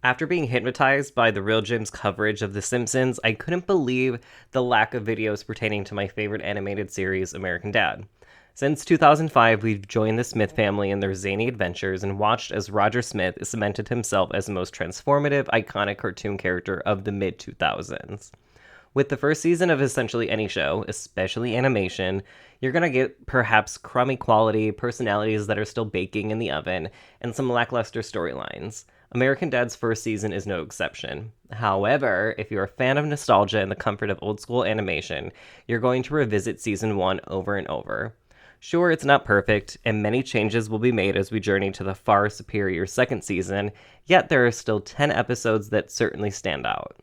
After being hypnotized by the Real Jim's coverage of The Simpsons, I couldn't believe the lack of videos pertaining to my favorite animated series, American Dad. Since 2005, we've joined the Smith family in their zany adventures and watched as Roger Smith cemented himself as the most transformative, iconic cartoon character of the mid 2000s. With the first season of essentially any show, especially animation, you're gonna get perhaps crummy quality, personalities that are still baking in the oven, and some lackluster storylines. American Dad's first season is no exception. However, if you're a fan of nostalgia and the comfort of old school animation, you're going to revisit season 1 over and over. Sure, it's not perfect, and many changes will be made as we journey to the far superior second season, yet there are still 10 episodes that certainly stand out.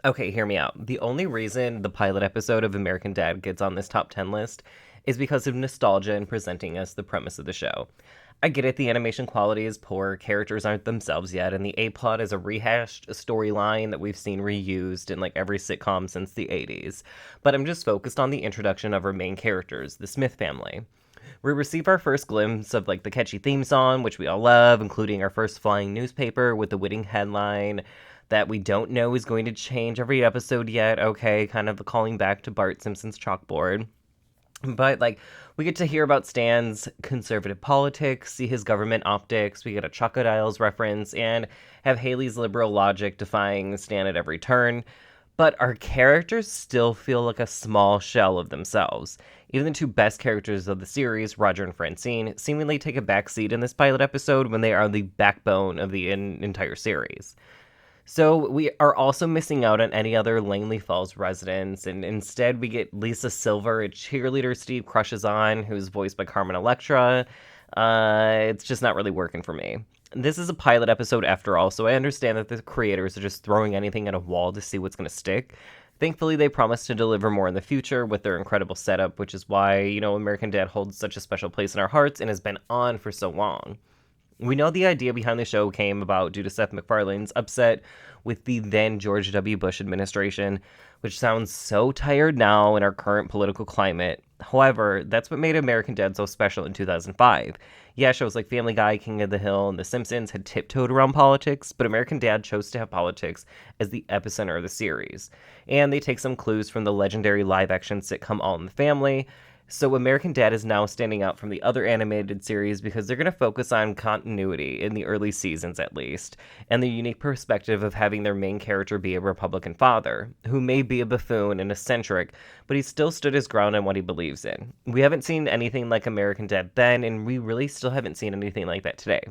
Okay, hear me out. The only reason the pilot episode of American Dad gets on this top 10 list is because of nostalgia and presenting us the premise of the show. I get it, the animation quality is poor, characters aren't themselves yet, and the A plot is a rehashed storyline that we've seen reused in like every sitcom since the 80s. But I'm just focused on the introduction of our main characters, the Smith family. We receive our first glimpse of like the catchy theme song, which we all love, including our first flying newspaper with the witty headline that we don't know is going to change every episode yet. Okay, kind of calling back to Bart Simpson's chalkboard. But like we get to hear about Stan's conservative politics, see his government optics, we get a Crocodiles reference, and have Haley's liberal logic defying Stan at every turn. But our characters still feel like a small shell of themselves. Even the two best characters of the series, Roger and Francine, seemingly take a backseat in this pilot episode when they are the backbone of the entire series. So we are also missing out on any other Langley Falls residents, and instead we get Lisa Silver, a cheerleader Steve crushes on, who's voiced by Carmen Electra. It's just not really working for me. This is a pilot episode after all, so I understand that the creators are just throwing anything at a wall to see what's going to stick. Thankfully, they promise to deliver more in the future with their incredible setup, which is why, American Dad holds such a special place in our hearts and has been on for so long. We know the idea behind the show came about due to Seth MacFarlane's upset with the then George W. Bush administration, which sounds so tired now in our current political climate. However, that's what made American Dad so special in 2005. Yeah, shows like Family Guy, King of the Hill, and The Simpsons had tiptoed around politics, but American Dad chose to have politics as the epicenter of the series. And they take some clues from the legendary live action sitcom All in the Family. So American Dad is now standing out from the other animated series because they're going to focus on continuity in the early seasons at least, and the unique perspective of having their main character be a Republican father, who may be a buffoon and eccentric, but he still stood his ground on what he believes in. We haven't seen anything like American Dad then, and we really still haven't seen anything like that today.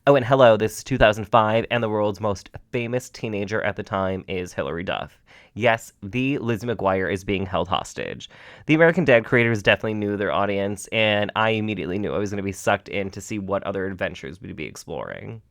Oh, and hello, this is 2005, and the world's most famous teenager at the time is Hilary Duff. Yes, the Lizzie McGuire is being held hostage. The American Dad creators definitely knew their audience, and I immediately knew I was going to be sucked in to see what other adventures we'd be exploring.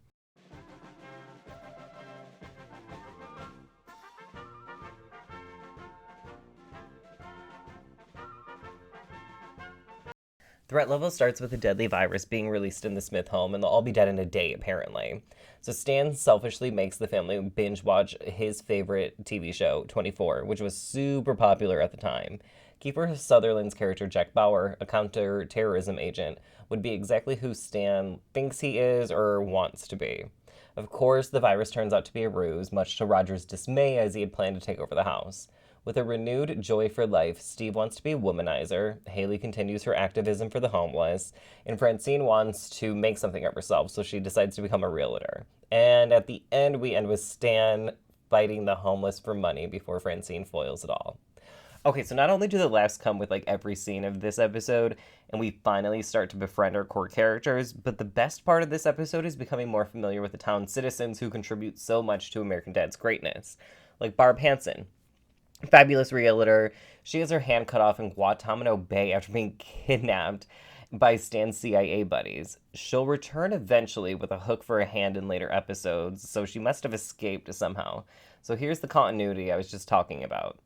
Threat level starts with a deadly virus being released in the Smith home, and they'll all be dead in a day, apparently. So Stan selfishly makes the family binge watch his favorite TV show, 24, which was super popular at the time. Kiefer Sutherland's character, Jack Bauer, a counter-terrorism agent, would be exactly who Stan thinks he is or wants to be. Of course, the virus turns out to be a ruse, much to Roger's dismay as he had planned to take over the house. With a renewed joy for life, Steve wants to be a womanizer, Haley continues her activism for the homeless, and Francine wants to make something of herself, so she decides to become a realtor. And at the end, we end with Stan fighting the homeless for money before Francine foils it all. Okay, so not only do the laughs come with like every scene of this episode, and we finally start to befriend our core characters, but the best part of this episode is becoming more familiar with the town's citizens who contribute so much to American Dad's greatness. Like Barb Hansen, fabulous realtor. She has her hand cut off in Guantanamo Bay after being kidnapped by Stan's CIA buddies. She'll return eventually with a hook for a hand in later episodes, so she must have escaped somehow. So here's the continuity I was just talking about.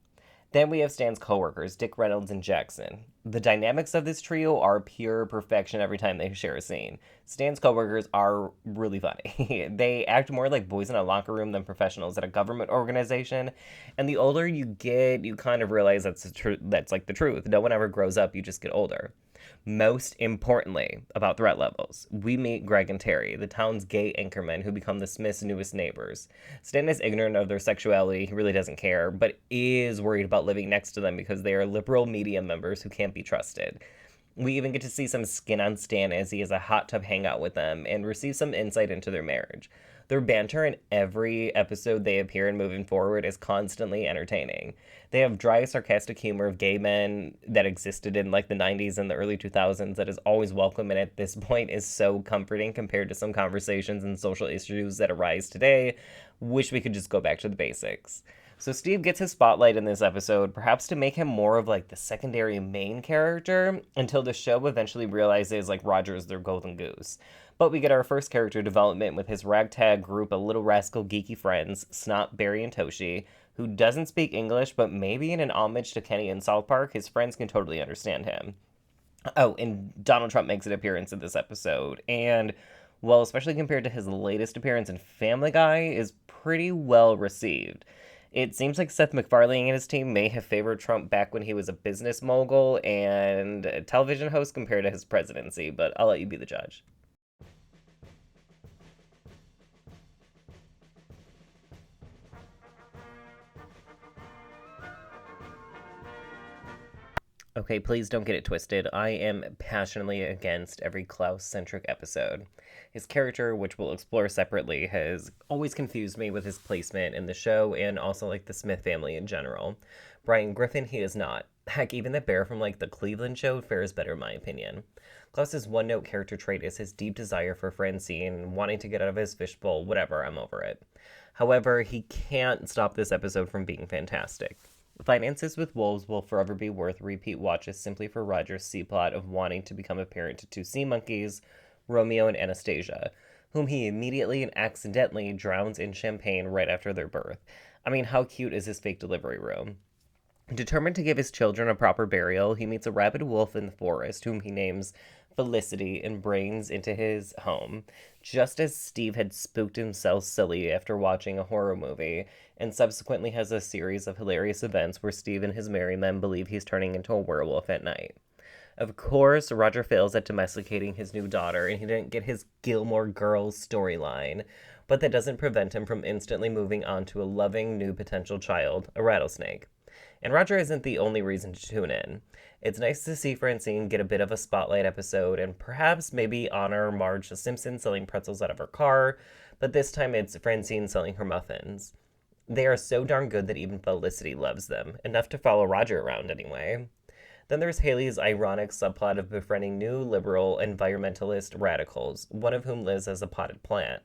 Then we have Stan's coworkers, Dick Reynolds and Jackson. The dynamics of this trio are pure perfection every time they share a scene. Stan's coworkers are really funny. They act more like boys in a locker room than professionals at a government organization. And the older you get, you kind of realize that's like the truth. No one ever grows up, you just get older. Most importantly, about threat levels, we meet Greg and Terry, the town's gay anchormen who become the Smiths' newest neighbors. Stan is ignorant of their sexuality, he really doesn't care, but is worried about living next to them because they are liberal media members who can't be trusted. We even get to see some skin on Stan as he has a hot tub hangout with them and receive some insight into their marriage. Their banter in every episode they appear in moving forward is constantly entertaining. They have dry, sarcastic humor of gay men that existed in like the 90s and the early 2000s that is always welcome and at this point is so comforting compared to some conversations and social issues that arise today. Wish we could just go back to the basics. So Steve gets his spotlight in this episode, perhaps to make him more of like the secondary main character until the show eventually realizes like Roger is their golden goose. But we get our first character development with his ragtag group of little rascal geeky friends, Snot, Barry, and Toshi, who doesn't speak English, but maybe in an homage to Kenny in South Park, his friends can totally understand him. Oh, and Donald Trump makes an appearance in this episode, and, well, especially compared to his latest appearance in Family Guy, is pretty well received. It seems like Seth MacFarlane and his team may have favored Trump back when he was a business mogul and a television host compared to his presidency, but I'll let you be the judge. Okay, please don't get it twisted. I am passionately against every Klaus-centric episode. His character, which we'll explore separately, has always confused me with his placement in the show and also like the Smith family in general. Brian Griffin, he is not. Heck, even the bear from like the Cleveland show fares better in my opinion. Klaus's one-note character trait is his deep desire for Francine, wanting to get out of his fishbowl, whatever, I'm over it. However, he can't stop this episode from being fantastic. Finances with Wolves will forever be worth repeat watches simply for Roger's C-plot of wanting to become a parent to two sea monkeys, Romeo and Anastasia, whom he immediately and accidentally drowns in champagne right after their birth. I mean, how cute is his fake delivery room? Determined to give his children a proper burial, he meets a rabid wolf in the forest, whom he names Felicity, and brings into his home, just as Steve had spooked himself silly after watching a horror movie, and subsequently has a series of hilarious events where Steve and his merry men believe he's turning into a werewolf at night. Of course, Roger fails at domesticating his new daughter, and he didn't get his Gilmore Girls storyline, but that doesn't prevent him from instantly moving on to a loving new potential child, a rattlesnake. And Roger isn't the only reason to tune in. It's nice to see Francine get a bit of a spotlight episode and perhaps maybe honor Marge the Simpson selling pretzels out of her car, but this time it's Francine selling her muffins. They are so darn good that even Felicity loves them, enough to follow Roger around anyway. Then there's Haley's ironic subplot of befriending new liberal environmentalist radicals, one of whom lives as a potted plant.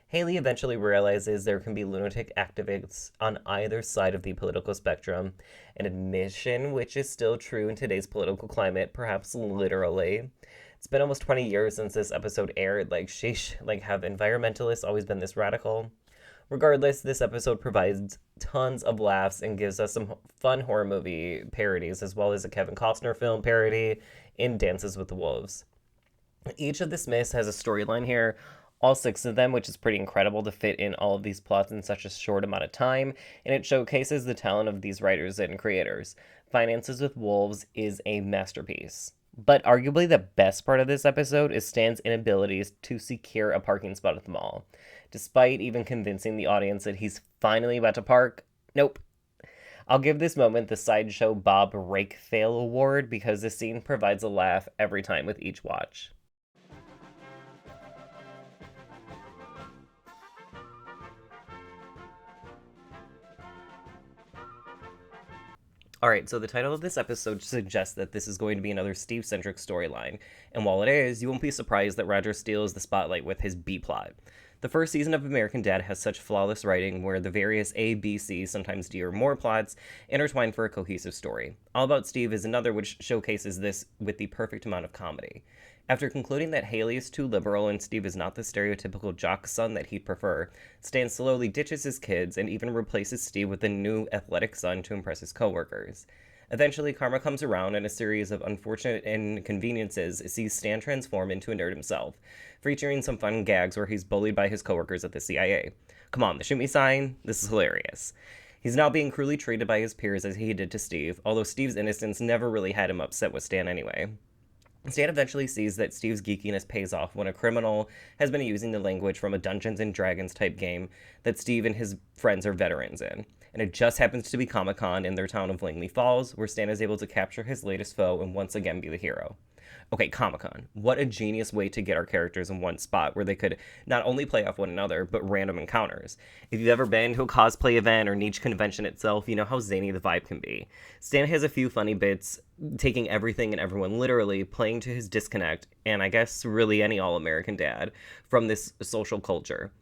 Haley eventually realizes there can be lunatic activists on either side of the political spectrum, an admission which is still true in today's political climate, perhaps literally. It's been almost 20 years since this episode aired, like sheesh, like have environmentalists always been this radical? Regardless, this episode provides tons of laughs and gives us some fun horror movie parodies, as well as a Kevin Costner film parody in Dances with the Wolves. Each of the Smiths has a storyline here, all 6 of them, which is pretty incredible to fit in all of these plots in such a short amount of time, and it showcases the talent of these writers and creators. Finances with Wolves is a masterpiece. But arguably the best part of this episode is Stan's inabilities to secure a parking spot at the mall. Despite even convincing the audience that he's finally about to park, nope. I'll give this moment the Sideshow Bob Rake Fail Award because the scene provides a laugh every time with each watch. Alright, so the title of this episode suggests that this is going to be another Steve-centric storyline, and while it is, you won't be surprised that Roger steals the spotlight with his B-plot. The first season of American Dad has such flawless writing where the various A, B, C, sometimes D or more plots intertwine for a cohesive story. All About Steve is another which showcases this with the perfect amount of comedy. After concluding that Haley is too liberal and Steve is not the stereotypical jock son that he'd prefer, Stan slowly ditches his kids and even replaces Steve with a new athletic son to impress his coworkers. Eventually, karma comes around, and a series of unfortunate inconveniences sees Stan transform into a nerd himself, featuring some fun gags where he's bullied by his coworkers at the CIA. Come on, the shoot me sign? This is hilarious. He's now being cruelly treated by his peers as he did to Steve, although Steve's innocence never really had him upset with Stan anyway. Stan eventually sees that Steve's geekiness pays off when a criminal has been using the language from a Dungeons and Dragons type game that Steve and his friends are veterans in. And it just happens to be Comic-Con in their town of Langley Falls, where Stan is able to capture his latest foe and once again be the hero. Okay, Comic-Con. What a genius way to get our characters in one spot where they could not only play off one another, but random encounters. If you've ever been to a cosplay event or niche convention itself, you know how zany the vibe can be. Stan has a few funny bits, taking everything and everyone literally, playing to his disconnect, and I guess really any all-American dad, from this social culture.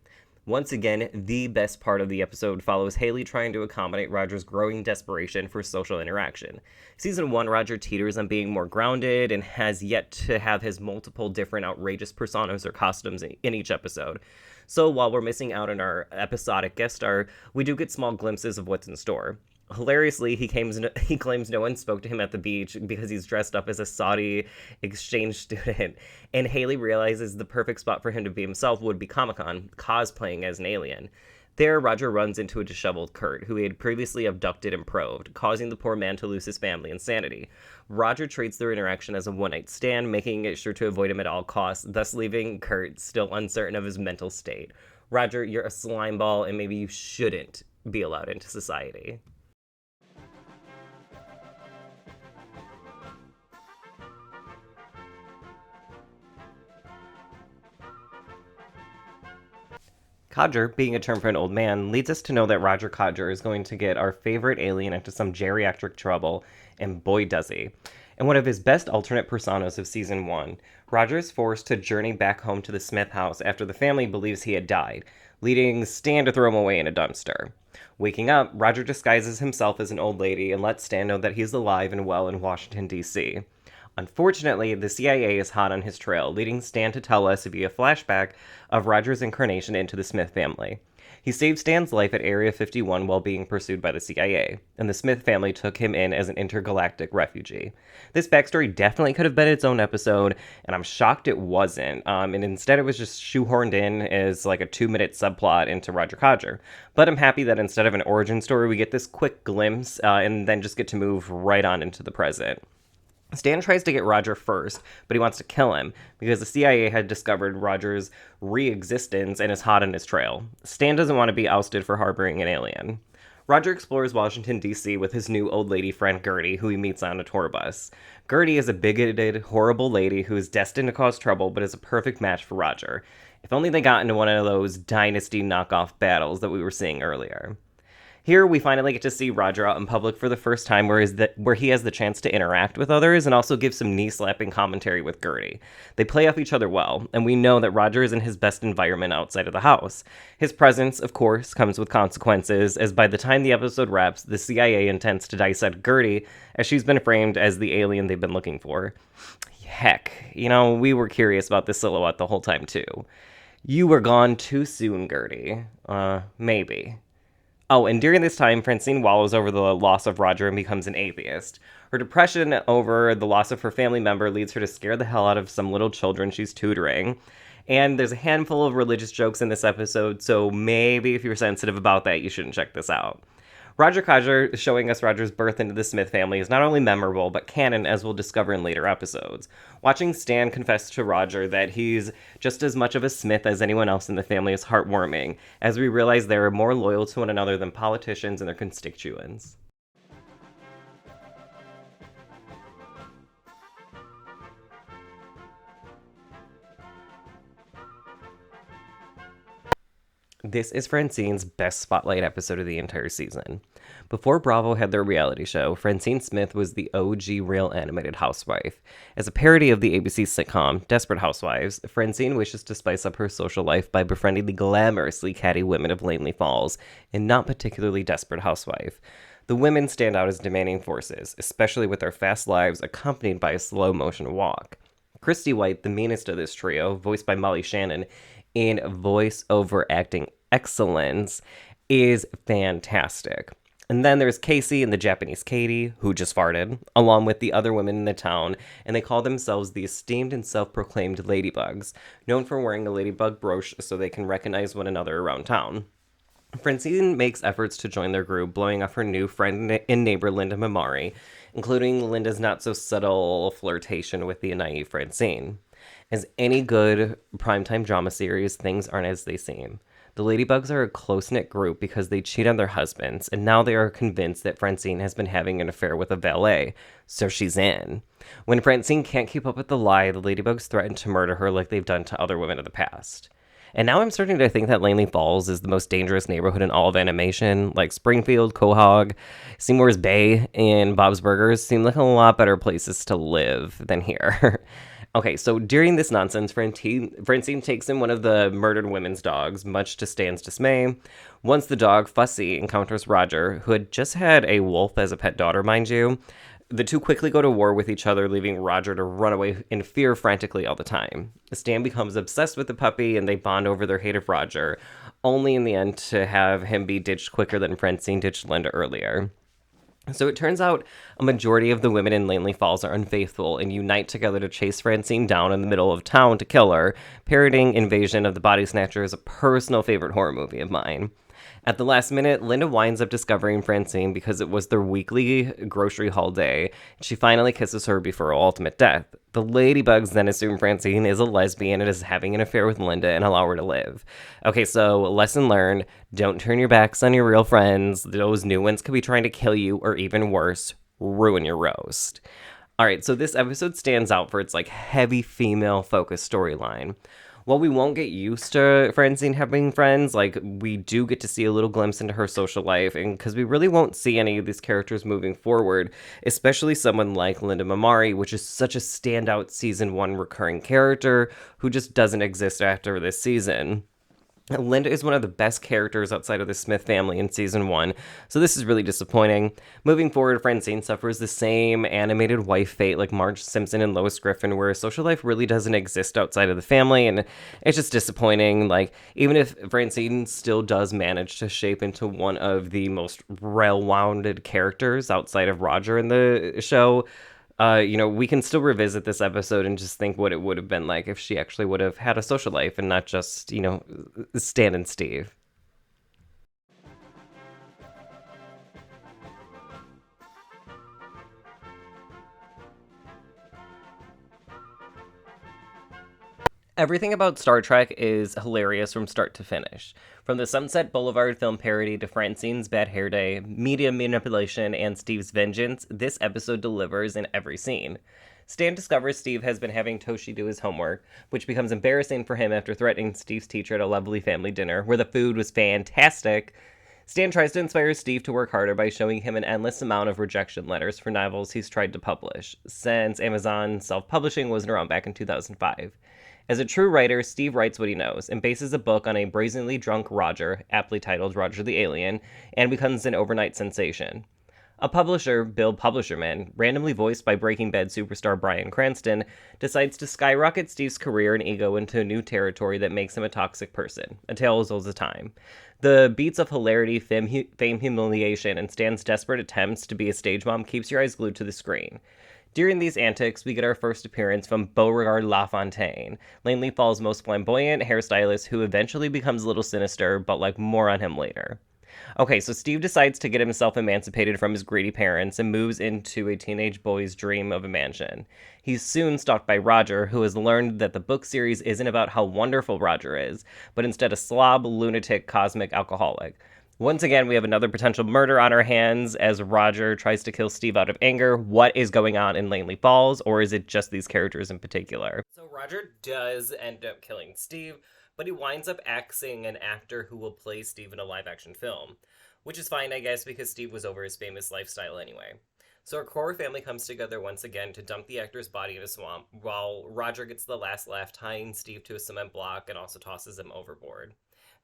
Once again, the best part of the episode follows Haley trying to accommodate Roger's growing desperation for social interaction. Season 1, Roger teeters on being more grounded and has yet to have his multiple different outrageous personas or costumes in each episode. So while we're missing out on our episodic guest star, we do get small glimpses of what's in store. Hilariously, he claims no one spoke to him at the beach because he's dressed up as a Saudi exchange student, and Haley realizes the perfect spot for him to be himself would be Comic-Con, cosplaying as an alien. There, Roger runs into a disheveled Kurt, who he had previously abducted and probed, causing the poor man to lose his family and sanity. Roger treats their interaction as a one-night stand, making it sure to avoid him at all costs, thus leaving Kurt still uncertain of his mental state. Roger, you're a slime ball, and maybe you shouldn't be allowed into society. Codger, being a term for an old man, leads us to know that Roger Codger is going to get our favorite alien into some geriatric trouble, and boy does he. In one of his best alternate personas of Season 1, Roger is forced to journey back home to the Smith house after the family believes he had died, leading Stan to throw him away in a dumpster. Waking up, Roger disguises himself as an old lady and lets Stan know that he's alive and well in Washington, D.C. Unfortunately, the CIA is hot on his trail, leading Stan to tell us via flashback of Roger's incarnation into the Smith family. He saved Stan's life at Area 51 while being pursued by the CIA, and the Smith family took him in as an intergalactic refugee. This backstory definitely could have been its own episode, and I'm shocked it wasn't, and instead it was just shoehorned in as like a 2-minute subplot into Roger Codger. But I'm happy that instead of an origin story, we get this quick glimpse, and then just get to move right on into the present. Stan tries to get Roger first, but he wants to kill him because the CIA had discovered Roger's re-existence and is hot on his trail. Stan doesn't want to be ousted for harboring an alien. Roger explores Washington, D.C. with his new old lady friend Gertie, who he meets on a tour bus. Gertie is a bigoted, horrible lady who is destined to cause trouble, but is a perfect match for Roger. If only they got into one of those Dynasty knockoff battles that we were seeing earlier. Here, we finally get to see Roger out in public for the first time where he has the chance to interact with others and also give some knee-slapping commentary with Gertie. They play off each other well, and we know that Roger is in his best environment outside of the house. His presence, of course, comes with consequences, as by the time the episode wraps, the CIA intends to dissect Gertie, as she's been framed as the alien they've been looking for. Heck, we were curious about this silhouette the whole time, too. You were gone too soon, Gertie. Maybe. Oh, and during this time, Francine wallows over the loss of Roger and becomes an atheist. Her depression over the loss of her family member leads her to scare the hell out of some little children she's tutoring. And there's a handful of religious jokes in this episode, so maybe if you're sensitive about that, you shouldn't check this out. Roger Codger showing us Roger's birth into the Smith family is not only memorable, but canon, as we'll discover in later episodes. Watching Stan confess to Roger that he's just as much of a Smith as anyone else in the family is heartwarming, as we realize they are more loyal to one another than politicians and their constituents. This is Francine's best spotlight episode of the entire season. Before Bravo had their reality show, Francine Smith was the OG real animated housewife. As a parody of the ABC sitcom Desperate Housewives, Francine wishes to spice up her social life by befriending the glamorously catty women of Langley Falls, and not particularly desperate housewife. The women stand out as demanding forces, especially with their fast lives accompanied by a slow motion walk. Christy White, the meanest of this trio, voiced by Molly Shannon, in voice-over acting excellence, is fantastic. And then there's Casey and the Japanese Katie, who just farted, along with the other women in the town, and they call themselves the esteemed and self-proclaimed Ladybugs, known for wearing a ladybug brooch so they can recognize one another around town. Francine makes efforts to join their group, blowing off her new friend and neighbor Linda Mamari, including Linda's not-so-subtle flirtation with the naive Francine. As any good primetime drama series, things aren't as they seem. The Ladybugs are a close-knit group because they cheat on their husbands, and now they are convinced that Francine has been having an affair with a valet, so she's in. When Francine can't keep up with the lie, the Ladybugs threaten to murder her like they've done to other women of the past. And now I'm starting to think that Langley Falls is the most dangerous neighborhood in all of animation. Like Springfield, Quahog, Seymour's Bay, and Bob's Burgers seem like a lot better places to live than here. Okay, so during this nonsense, Francine takes in one of the murdered women's dogs, much to Stan's dismay. Once the dog, Fussy, encounters Roger, who had just had a wolf as a pet daughter, mind you, the two quickly go to war with each other, leaving Roger to run away in fear frantically all the time. Stan becomes obsessed with the puppy, and they bond over their hate of Roger, only in the end to have him be ditched quicker than Francine ditched Linda earlier. So it turns out a majority of the women in Langley Falls are unfaithful and unite together to chase Francine down in the middle of town to kill her, parodying Invasion of the Body Snatchers, a personal favorite horror movie of mine. At the last minute, Linda winds up discovering Francine because it was their weekly grocery haul day. She finally kisses her before her ultimate death. The Ladybugs then assume Francine is a lesbian and is having an affair with Linda and allow her to live. Okay, so lesson learned, don't turn your backs on your real friends. Those new ones could be trying to kill you, or even worse, ruin your roast. All right, so this episode stands out for its heavy female-focused storyline. While we won't get used to Francine having friends, we do get to see a little glimpse into her social life, and because we really won't see any of these characters moving forward, especially someone like Linda Mamari, which is such a standout season 1 recurring character who just doesn't exist after this season. Linda is one of the best characters outside of the Smith family in season 1, so this is really disappointing. Moving forward, Francine suffers the same animated wife fate like Marge Simpson and Lois Griffin, where social life really doesn't exist outside of the family, and it's just disappointing. Even if Francine still does manage to shape into one of the most well-rounded characters outside of Roger in the show, we can still revisit this episode and just think what it would have been like if she actually would have had a social life and not just, Stan and Steve. Everything about Star Trek is hilarious from start to finish. From the Sunset Boulevard film parody to Francine's Bad Hair Day, media manipulation, and Steve's vengeance, this episode delivers in every scene. Stan discovers Steve has been having Toshi do his homework, which becomes embarrassing for him after threatening Steve's teacher at a lovely family dinner, where the food was fantastic. Stan tries to inspire Steve to work harder by showing him an endless amount of rejection letters for novels he's tried to publish, since Amazon self-publishing wasn't around back in 2005. As a true writer, Steve writes what he knows, and bases a book on a brazenly drunk Roger, aptly titled Roger the Alien, and becomes an overnight sensation. A publisher, Bill Publisherman, randomly voiced by Breaking Bad superstar Bryan Cranston, decides to skyrocket Steve's career and ego into a new territory that makes him a toxic person, a tale as old as time. The beats of hilarity, fame, humiliation, and Stan's desperate attempts to be a stage mom keeps your eyes glued to the screen. During these antics, we get our first appearance from Beauregard LaFontaine, Langley Falls' most flamboyant hairstylist who eventually becomes a little sinister, but more on him later. Okay, so Steve decides to get himself emancipated from his greedy parents and moves into a teenage boy's dream of a mansion. He's soon stalked by Roger, who has learned that the book series isn't about how wonderful Roger is, but instead a slob, lunatic, cosmic alcoholic. Once again, we have another potential murder on our hands as Roger tries to kill Steve out of anger. What is going on in Langley Falls, or is it just these characters in particular? So Roger does end up killing Steve, but he winds up axing an actor who will play Steve in a live-action film. which is fine, I guess, because Steve was over his famous lifestyle anyway. So our core family comes together once again to dump the actor's body in a swamp, while Roger gets the last laugh, tying Steve to a cement block and also tosses him overboard.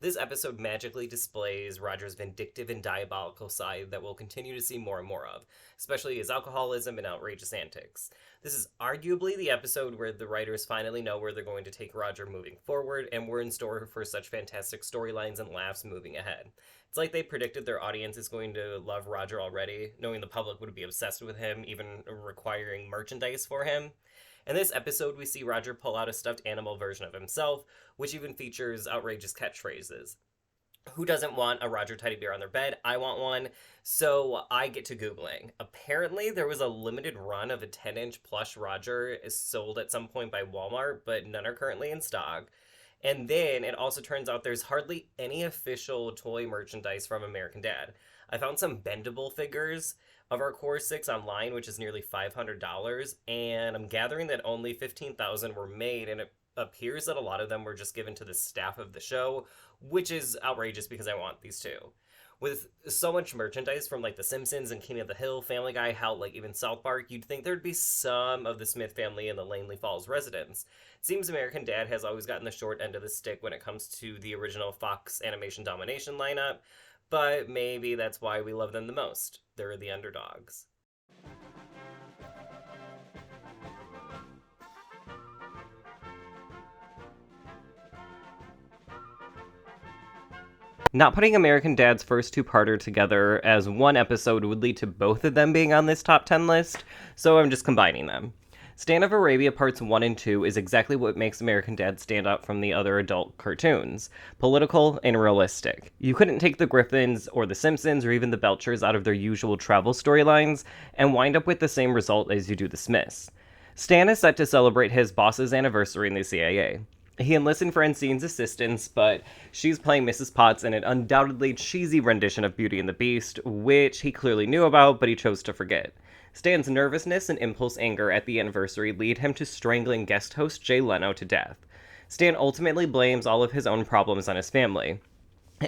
This episode magically displays Roger's vindictive and diabolical side that we'll continue to see more and more of, especially his alcoholism and outrageous antics. This is arguably the episode where the writers finally know where they're going to take Roger moving forward, and we're in store for such fantastic storylines and laughs moving ahead. It's like they predicted their audience is going to love Roger already, knowing the public would be obsessed with him, even requiring merchandise for him. In this episode, we see Roger pull out a stuffed animal version of himself, which even features outrageous catchphrases. Who doesn't want a Roger teddy bear on their bed? I want one. So I get to Googling. Apparently, there was a limited run of a 10-inch plush Roger sold at some point by Walmart, but none are currently in stock. And then it also turns out there's hardly any official toy merchandise from American Dad. I found some bendable figures of our core six online, which is nearly $500, and I'm gathering that only 15,000 were made, and it appears that a lot of them were just given to the staff of the show, which is outrageous because I want these too. With so much merchandise from like The Simpsons and King of the Hill, Family Guy, hell, like even South Park, you'd think there'd be some of the Smith family in the Langley Falls residence. It seems American Dad has always gotten the short end of the stick when it comes to the original Fox Animation Domination lineup, but maybe that's why we love them the most. They're the underdogs. Not putting American Dad's first two-parter together as one episode would lead to both of them being on this top 10 list, so I'm just combining them. Stan of Arabia Parts 1 and 2 is exactly what makes American Dad stand out from the other adult cartoons. Political and realistic. You couldn't take the Griffins or the Simpsons or even the Belchers out of their usual travel storylines and wind up with the same result as you do the Smiths. Stan is set to celebrate his boss's anniversary in the CIA. He enlists Francine's assistance, but she's playing Mrs. Potts in an undoubtedly cheesy rendition of Beauty and the Beast, which he clearly knew about, but he chose to forget. Stan's nervousness and impulse anger at the anniversary lead him to strangling guest host Jay Leno to death. Stan ultimately blames all of his own problems on his family.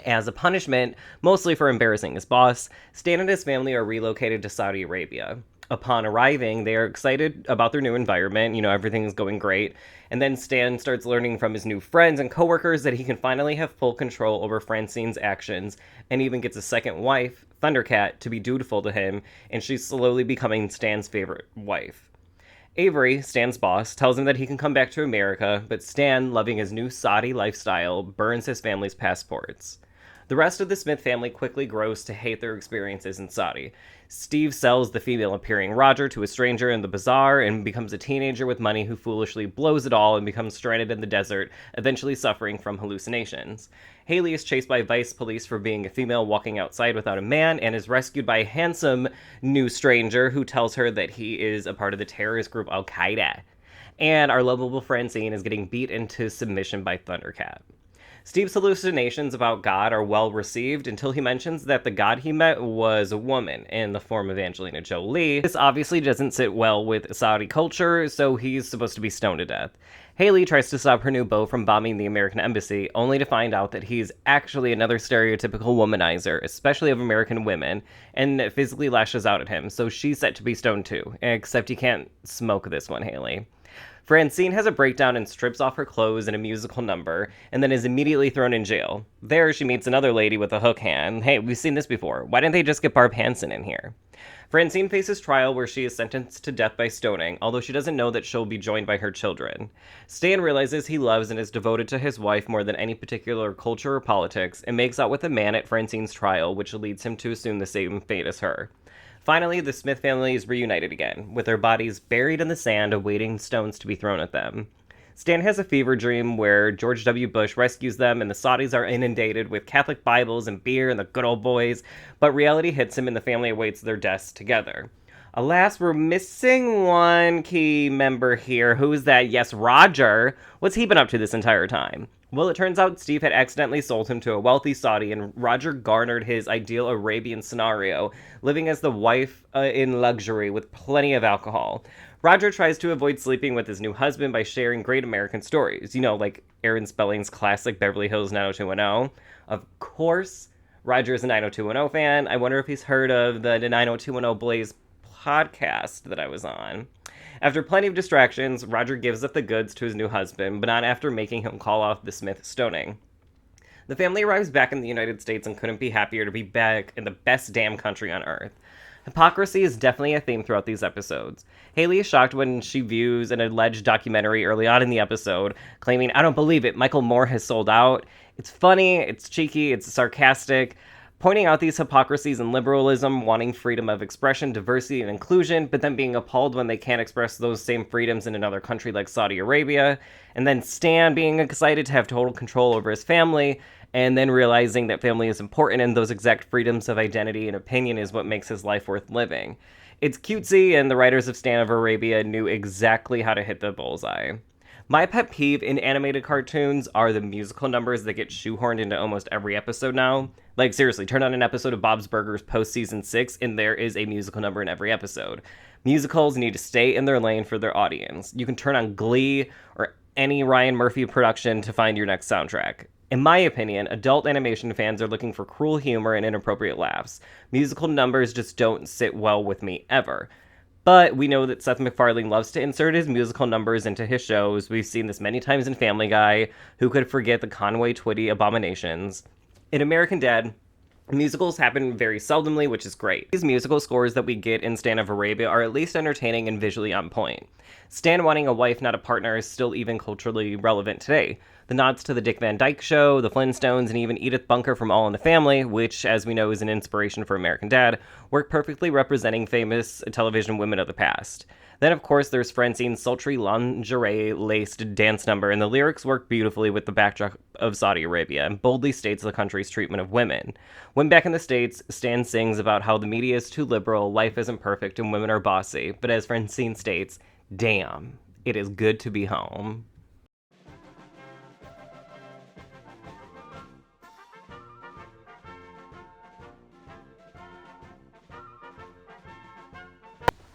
As a punishment, mostly for embarrassing his boss, Stan and his family are relocated to Saudi Arabia. Upon arriving, they are excited about their new environment, everything is going great, and then Stan starts learning from his new friends and coworkers that he can finally have full control over Francine's actions, and even gets a second wife, Thundercat, to be dutiful to him, and she's slowly becoming Stan's favorite wife. Avery, Stan's boss, tells him that he can come back to America, but Stan, loving his new Saudi lifestyle, burns his family's passports. The rest of the Smith family quickly grows to hate their experiences in Saudi. Steve sells the female-appearing Roger to a stranger in the bazaar and becomes a teenager with money who foolishly blows it all and becomes stranded in the desert, eventually suffering from hallucinations. Haley is chased by Vice police for being a female walking outside without a man and is rescued by a handsome new stranger who tells her that he is a part of the terrorist group Al-Qaeda. And our lovable Francine is getting beat into submission by Thundercat. Steve's hallucinations about God are well received until he mentions that the God he met was a woman in the form of Angelina Jolie. This obviously doesn't sit well with Saudi culture, so he's supposed to be stoned to death. Haley tries to stop her new beau from bombing the American embassy, only to find out that he's actually another stereotypical womanizer, especially of American women, and physically lashes out at him, so she's set to be stoned too, except you can't smoke this one, Haley. Francine has a breakdown and strips off her clothes in a musical number, and then is immediately thrown in jail. There, she meets another lady with a hook hand. Hey, we've seen this before. Why didn't they just get Barb Hansen in here? Francine faces trial where she is sentenced to death by stoning, although she doesn't know that she'll be joined by her children. Stan realizes he loves and is devoted to his wife more than any particular culture or politics, and makes out with a man at Francine's trial, which leads him to assume the same fate as her. Finally, the Smith family is reunited again, with their bodies buried in the sand awaiting stones to be thrown at them. Stan has a fever dream where George W. Bush rescues them and the Saudis are inundated with Catholic Bibles and beer and the good old boys, but reality hits him and the family awaits their deaths together. Alas, we're missing one key member here. Who's that? Yes, Roger. What's he been up to this entire time? Well, it turns out Steve had accidentally sold him to a wealthy Saudi, and Roger garnered his ideal Arabian scenario, living as the wife in luxury with plenty of alcohol. Roger tries to avoid sleeping with his new husband by sharing great American stories, like Aaron Spelling's classic Beverly Hills 90210. Of course, Roger is a 90210 fan. I wonder if he's heard of the 90210 Blaze podcast that I was on. After plenty of distractions, Roger gives up the goods to his new husband, but not after making him call off the Smith stoning. The family arrives back in the United States and couldn't be happier to be back in the best damn country on earth. Hypocrisy is definitely a theme throughout these episodes. Haley is shocked when she views an alleged documentary early on in the episode, claiming, "I don't believe it, Michael Moore has sold out." It's funny, it's cheeky, it's sarcastic, pointing out these hypocrisies in liberalism, wanting freedom of expression, diversity, and inclusion, but then being appalled when they can't express those same freedoms in another country like Saudi Arabia, and then Stan being excited to have total control over his family, and then realizing that family is important and those exact freedoms of identity and opinion is what makes his life worth living. It's cutesy, and the writers of Stan of Arabia knew exactly how to hit the bullseye. My pet peeve in animated cartoons are the musical numbers that get shoehorned into almost every episode now. Like, seriously, turn on an episode of Bob's Burgers post-season 6, and there is a musical number in every episode. Musicals need to stay in their lane for their audience. You can turn on Glee or any Ryan Murphy production to find your next soundtrack. In my opinion, adult animation fans are looking for cruel humor and inappropriate laughs. Musical numbers just don't sit well with me ever. But we know that Seth MacFarlane loves to insert his musical numbers into his shows. We've seen this many times in Family Guy. Who could forget the Conway Twitty abominations? In American Dad, musicals happen very seldomly, which is great. These musical scores that we get in Stan of Arabia are at least entertaining and visually on point. Stan wanting a wife, not a partner, is still even culturally relevant today. The nods to the Dick Van Dyke Show, the Flintstones, and even Edith Bunker from All in the Family, which, as we know, is an inspiration for American Dad, work perfectly representing famous television women of the past. Then, of course, there's Francine's sultry lingerie-laced dance number, and the lyrics work beautifully with the backdrop of Saudi Arabia, and boldly states the country's treatment of women. When back in the States, Stan sings about how the media is too liberal, life isn't perfect, and women are bossy, but as Francine states, damn, it is good to be home.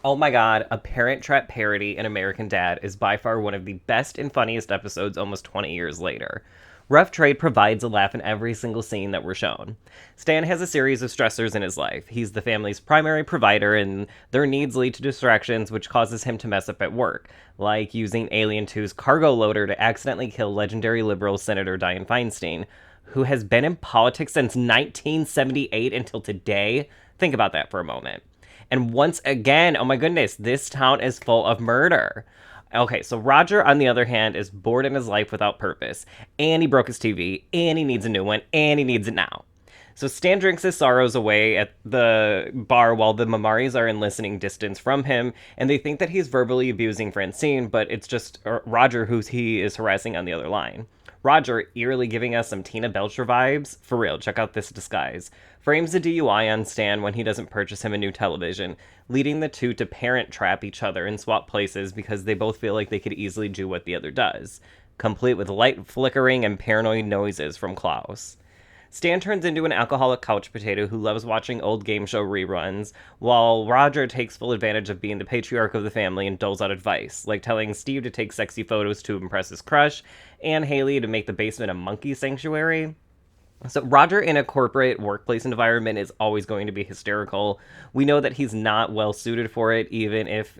Oh my god, a Parent Trap parody in American Dad is by far one of the best and funniest episodes almost 20 years later. Rough Trade provides a laugh in every single scene that we're shown. Stan has a series of stressors in his life. He's the family's primary provider, and their needs lead to distractions, which causes him to mess up at work, like using Alien 2's cargo loader to accidentally kill legendary liberal Senator Dianne Feinstein, who has been in politics since 1978 until today. Think about that for a moment. And once again, oh my goodness, this town is full of murder. Okay, so Roger, on the other hand, is bored in his life without purpose. And he broke his TV, and he needs a new one, and he needs it now. So Stan drinks his sorrows away at the bar while the Mamaris are in listening distance from him, and they think that he's verbally abusing Francine, but it's just Roger who he is harassing on the other line. Roger, eerily giving us some Tina Belcher vibes. For real, check out this disguise. Frames a DUI on Stan when he doesn't purchase him a new television, leading the two to parent trap each other and swap places because they both feel like they could easily do what the other does, complete with light flickering and paranoid noises from Klaus. Stan turns into an alcoholic couch potato who loves watching old game show reruns, while Roger takes full advantage of being the patriarch of the family and doles out advice, like telling Steve to take sexy photos to impress his crush, and Haley to make the basement a monkey sanctuary. So Roger in a corporate workplace environment is always going to be hysterical. We know that he's not well suited for it, even if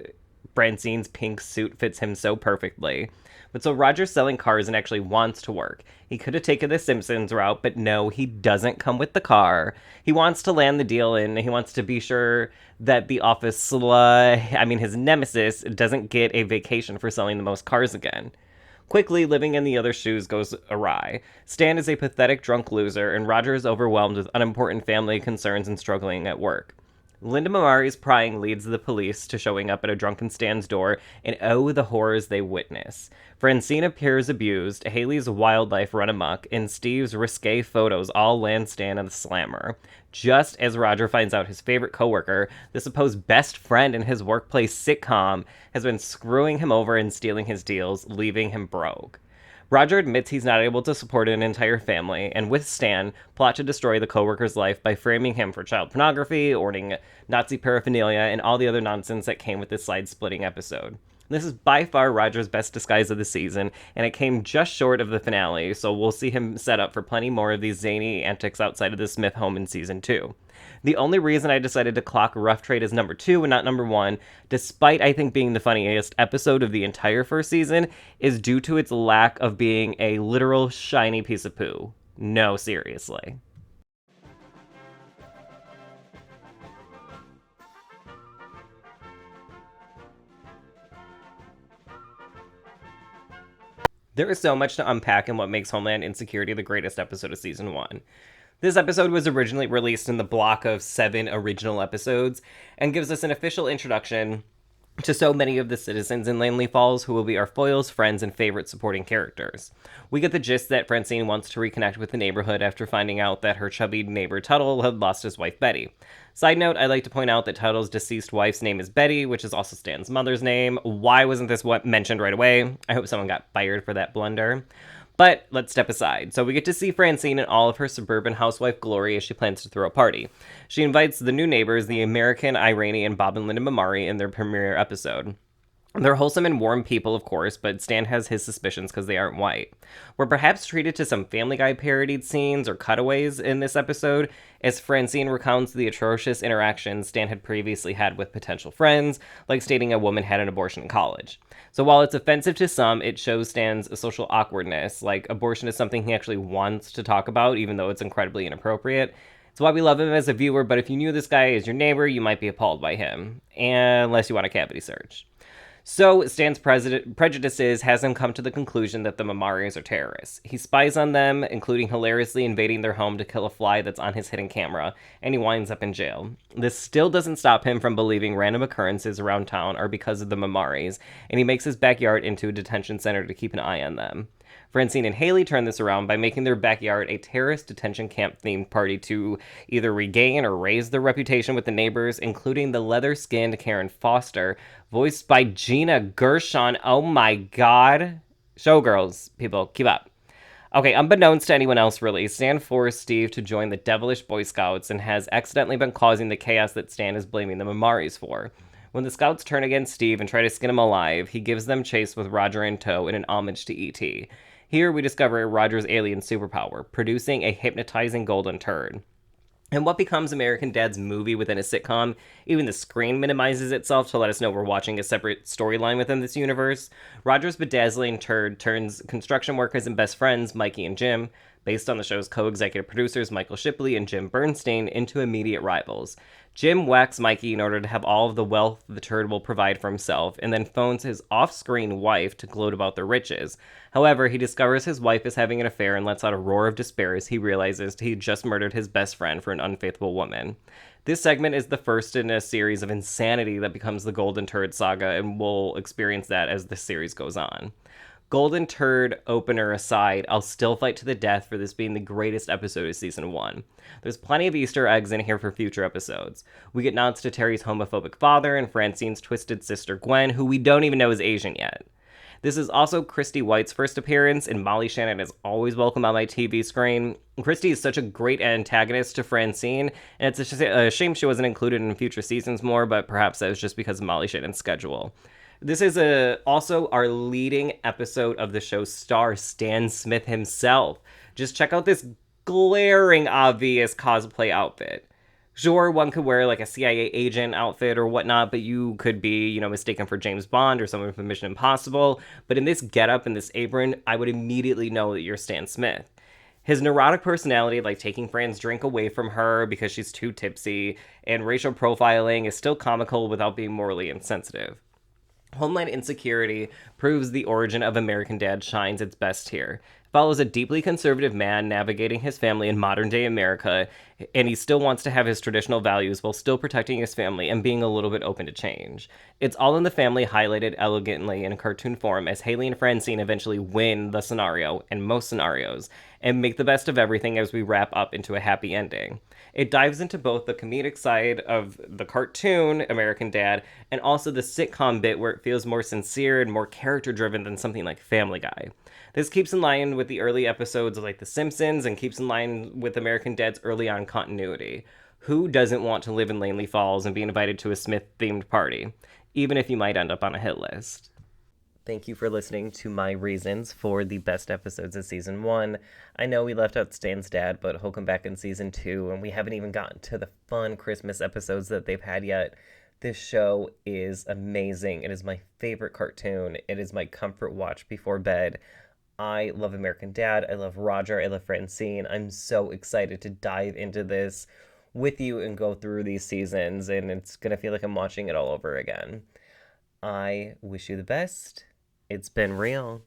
Francine's pink suit fits him so perfectly. But so Roger's selling cars and actually wants to work. He could have taken the Simpsons route, but no, he doesn't come with the car. He wants to land the deal, and he wants to be sure that the office his nemesis, doesn't get a vacation for selling the most cars again. Quickly, living in the other shoes goes awry. Stan is a pathetic drunk loser, and Roger is overwhelmed with unimportant family concerns and struggling at work. Linda Mamari's prying leads the police to showing up at a drunken Stan's door, and oh, the horrors they witness. Francine appears abused, Haley's wildlife run amok, and Steve's risque photos all land Stan in the slammer. Just as Roger finds out his favorite coworker, the supposed best friend in his workplace sitcom, has been screwing him over and stealing his deals, leaving him broke. Roger admits he's not able to support an entire family, and with Stan, plot to destroy the coworker's life by framing him for child pornography, ordering Nazi paraphernalia, and all the other nonsense that came with this side-splitting episode. This is by far Roger's best disguise of the season, and it came just short of the finale, so we'll see him set up for plenty more of these zany antics outside of the Smith home in season 2. The only reason I decided to clock Rough Trade as number 2 and not number 1, despite I think being the funniest episode of the entire first season, is due to its lack of being a literal shiny piece of poo. No, seriously. There is so much to unpack in what makes Homeland Insecurity the greatest episode of season 1. This episode was originally released in the block of 7 original episodes and gives us an official introduction to so many of the citizens in Langley Falls who will be our foils, friends, and favorite supporting characters. We get the gist that Francine wants to reconnect with the neighborhood after finding out that her chubby neighbor Tuttle had lost his wife Betty. Side note, I'd like to point out that Tuttle's deceased wife's name is Betty, which is also Stan's mother's name. Why wasn't this mentioned right away? I hope someone got fired for that blunder. But let's step aside. So we get to see Francine in all of her suburban housewife glory as she plans to throw a party. She invites the new neighbors, the American, Iranian, Bob and Linda Mamari, in their premiere episode. They're wholesome and warm people, of course, but Stan has his suspicions because they aren't white. We're perhaps treated to some Family Guy parodied scenes or cutaways in this episode, as Francine recounts the atrocious interactions Stan had previously had with potential friends, like stating a woman had an abortion in college. So while it's offensive to some, it shows Stan's social awkwardness, like abortion is something he actually wants to talk about, even though it's incredibly inappropriate. It's why we love him as a viewer, but if you knew this guy as your neighbor, you might be appalled by him, unless you want a cavity search. So, Stan's prejudices has him come to the conclusion that the Mamaris are terrorists. He spies on them, including hilariously invading their home to kill a fly that's on his hidden camera, and he winds up in jail. This still doesn't stop him from believing random occurrences around town are because of the Mamaris, and he makes his backyard into a detention center to keep an eye on them. Francine and Haley turn this around by making their backyard a terrorist detention camp themed party to either regain or raise their reputation with the neighbors, including the leather-skinned Karen Foster, voiced by Gina Gershon. Oh my god. Showgirls, people, keep up. Okay, unbeknownst to anyone else really, Stan forced Steve to join the devilish Boy Scouts and has accidentally been causing the chaos that Stan is blaming the Mamaris for. When the Scouts turn against Steve and try to skin him alive, he gives them chase with Roger in tow in an homage to E.T. Here we discover Roger's alien superpower, producing a hypnotizing golden turd. And what becomes American Dad's movie within a sitcom, even the screen minimizes itself to let us know we're watching a separate storyline within this universe. Roger's bedazzling turd turns construction workers and best friends, Mikey and Jim, based on the show's co-executive producers Michael Shipley and Jim Bernstein, into immediate rivals. Jim whacks Mikey in order to have all of the wealth the turd will provide for himself, and then phones his off-screen wife to gloat about their riches. However, he discovers his wife is having an affair and lets out a roar of despair as he realizes he just murdered his best friend for an unfaithful woman. This segment is the first in a series of insanity that becomes the Golden Turd Saga, and we'll experience that as the series goes on. Golden Turd opener aside, I'll still fight to the death for this being the greatest episode of season 1. There's plenty of Easter eggs in here for future episodes. We get nods to Terry's homophobic father and Francine's twisted sister Gwen, who we don't even know is Asian yet. This is also Christy White's first appearance, and Molly Shannon is always welcome on my TV screen. Christy is such a great antagonist to Francine, and it's a shame she wasn't included in future seasons more, but perhaps that was just because of Molly Shannon's schedule. This is also our leading episode of the show's star, Stan Smith himself. Just check out this glaring obvious cosplay outfit. Sure, one could wear like a CIA agent outfit or whatnot, but you could be, mistaken for James Bond or someone from Mission Impossible. But in this getup and this apron, I would immediately know that you're Stan Smith. His neurotic personality, like taking Fran's drink away from her because she's too tipsy, and racial profiling is still comical without being morally insensitive. Homeland Insecurity proves the origin of American Dad shines its best here. It follows a deeply conservative man navigating his family in modern-day America, and he still wants to have his traditional values while still protecting his family and being a little bit open to change. It's all in the family highlighted elegantly in a cartoon form as Haley and Francine eventually win the scenario, and most scenarios, and make the best of everything as we wrap up into a happy ending. It dives into both the comedic side of the cartoon, American Dad, and also the sitcom bit where it feels more sincere and more character-driven than something like Family Guy. This keeps in line with the early episodes of like The Simpsons and keeps in line with American Dad's early-on continuity. Who doesn't want to live in Langley Falls and be invited to a Smith-themed party? Even if you might end up on a hit list. Thank you for listening to my reasons for the best episodes of season one. I know we left out Stan's dad, but he'll come back in season two, and we haven't even gotten to the fun Christmas episodes that they've had yet. This show is amazing. It is my favorite cartoon. It is my comfort watch before bed. I love American Dad. I love Roger. I love Francine. I'm so excited to dive into this with you and go through these seasons, and it's going to feel like I'm watching it all over again. I wish you the best. It's been real.